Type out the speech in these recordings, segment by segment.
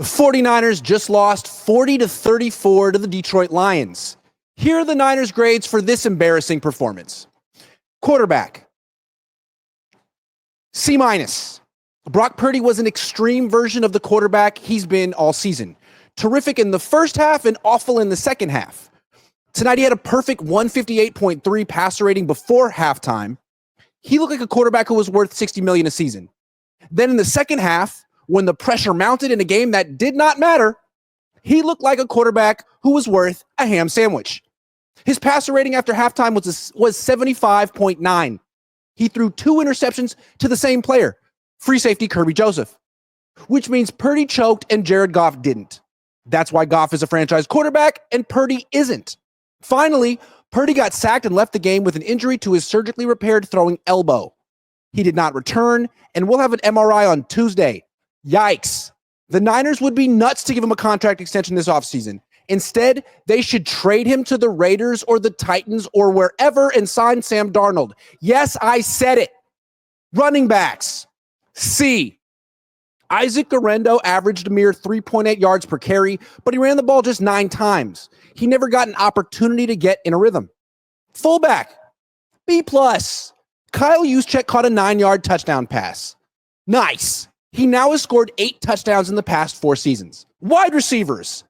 The 49ers just lost 40-34 to the Detroit Lions. Here are the Niners' grades for this embarrassing performance. Quarterback, C-. Brock Purdy was an extreme version of the quarterback he's been all season. Terrific in the first half and awful in the second half. Tonight he had a perfect 158.3 passer rating before halftime. He looked like a quarterback who was worth $60 million a season. Then in the second half, when the pressure mounted in a game that did not matter, he looked like a quarterback who was worth a ham sandwich. His passer rating after halftime was 75.9. He threw 2 interceptions to the same player, free safety Kirby Joseph, which means Purdy choked and Jared Goff didn't. That's why Goff is a franchise quarterback and Purdy isn't. Finally, Purdy got sacked and left the game with an injury to his surgically repaired throwing elbow. He did not return and will have an MRI on Tuesday. Yikes. The Niners would be nuts to give him a contract extension this offseason. Instead, they should trade him to the Raiders or the Titans or wherever and sign Sam Darnold. Yes, I said it. Running backs. C. Isaac Guerrero averaged a mere 3.8 yards per carry, but he ran the ball just 9 times. He never got an opportunity to get in a rhythm. Fullback. B+. Kyle Juszczyk caught a 9-yard touchdown pass. Nice. He now has scored 8 touchdowns in the past 4 seasons. Wide receivers.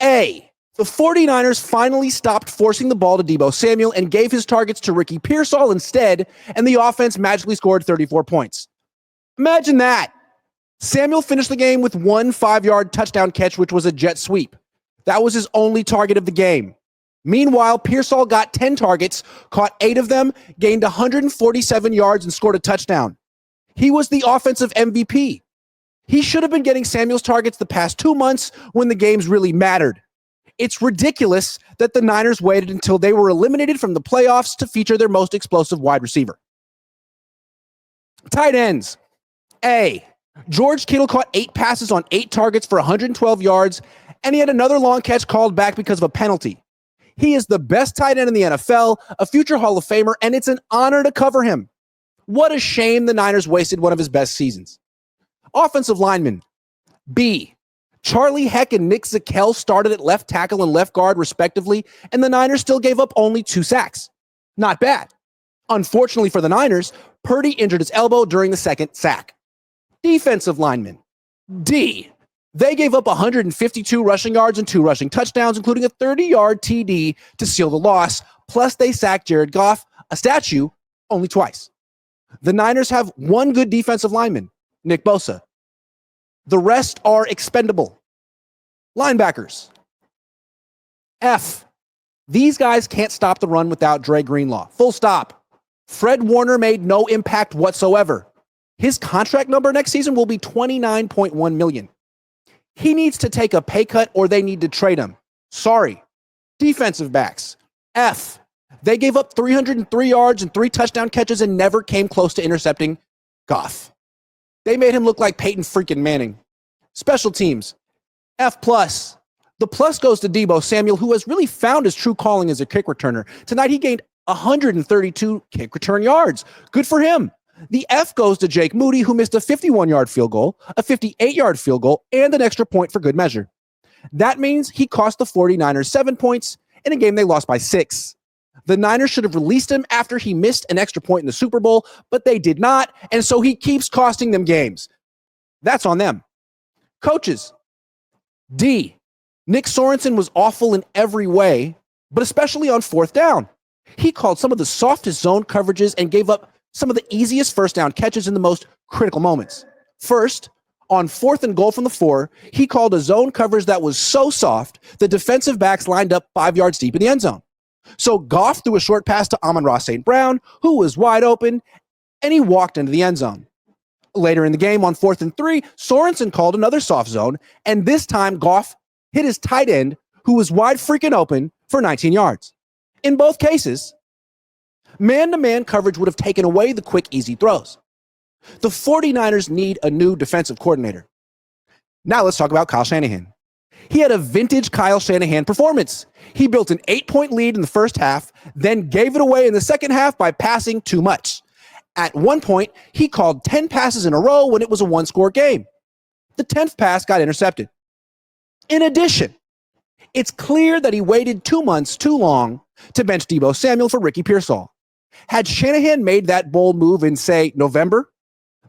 A. The 49ers finally stopped forcing the ball to Deebo Samuel and gave his targets to Ricky Pearsall instead, and the offense magically scored 34 points. Imagine that. Samuel finished the game with 1 5-yard touchdown catch, which was a jet sweep. That was his only target of the game. Meanwhile, Pearsall got 10 targets, caught 8 of them, gained 147 yards, and scored a touchdown. He was the offensive MVP. He should have been getting Samuel's targets the past 2 months when the games really mattered. It's ridiculous that the Niners waited until they were eliminated from the playoffs to feature their most explosive wide receiver. Tight ends. A. George Kittle caught 8 passes on 8 targets for 112 yards, and he had another long catch called back because of a penalty. He is the best tight end in the NFL, a future Hall of Famer, and it's an honor to cover him. What a shame the Niners wasted one of his best seasons. Offensive lineman. B. Charlie Heck and Nick Zakelj started at left tackle and left guard, respectively, and the Niners still gave up only 2 sacks. Not bad. Unfortunately for the Niners, Purdy injured his elbow during the second sack. Defensive lineman. D. They gave up 152 rushing yards and 2 rushing touchdowns, including a 30-yard TD to seal the loss, plus they sacked Jared Goff, a statue, only twice. The Niners have 1 good defensive lineman, Nick Bosa. The rest are expendable. Linebackers. F. These guys can't stop the run without Dre Greenlaw. Full stop. Fred Warner made no impact whatsoever. His contract number next season will be $29.1 million. He needs to take a pay cut or they need to trade him. Sorry. Defensive backs. F. They gave up 303 yards and 3 touchdown catches and never came close to intercepting Goff. They made him look like Peyton freaking Manning. Special teams. F+. The plus goes to Deebo Samuel, who has really found his true calling as a kick returner. Tonight he gained 132 kick return yards. Good for him. The F goes to Jake Moody, who missed a 51-yard field goal, a 58-yard field goal, and an extra point for good measure. That means he cost the 49ers 7 points in a game they lost by 6. The Niners should have released him after he missed an extra point in the Super Bowl, but they did not, and so he keeps costing them games. That's on them. Coaches. D. Nick Sorensen was awful in every way, but especially on 4th down. He called some of the softest zone coverages and gave up some of the easiest first down catches in the most critical moments. First, on 4th and goal from the 4, he called a zone coverage that was so soft, the defensive backs lined up 5 yards deep in the end zone. So Goff threw a short pass to Amon-Ra St. Brown, who was wide open, and he walked into the end zone. Later in the game, on 4th and 3, Sorensen called another soft zone, and this time Goff hit his tight end, who was wide freaking open, for 19 yards. In both cases, man-to-man coverage would have taken away the quick, easy throws. The 49ers need a new defensive coordinator. Now let's talk about Kyle Shanahan. He had a vintage Kyle Shanahan performance. He built an 8-point lead in the first half, then gave it away in the second half by passing too much. At one point, he called 10 passes in a row when it was a 1-score game. The 10th pass got intercepted. In addition, it's clear that he waited 2 months too long to bench Deebo Samuel for Ricky Pearsall. Had Shanahan made that bold move in, say, November,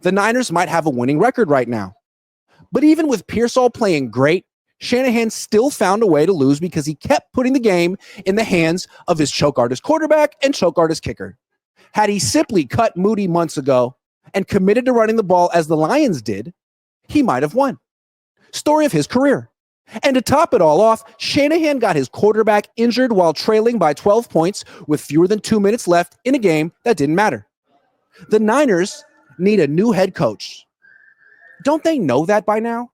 the Niners might have a winning record right now. But even with Pearsall playing great, Shanahan still found a way to lose because he kept putting the game in the hands of his choke artist quarterback and choke artist kicker. Had he simply cut Moody months ago and committed to running the ball as the Lions did, he might have won. Story of his career. And to top it all off, Shanahan got his quarterback injured while trailing by 12 points with fewer than 2 minutes left in a game that didn't matter. The Niners need a new head coach. Don't they know that by now?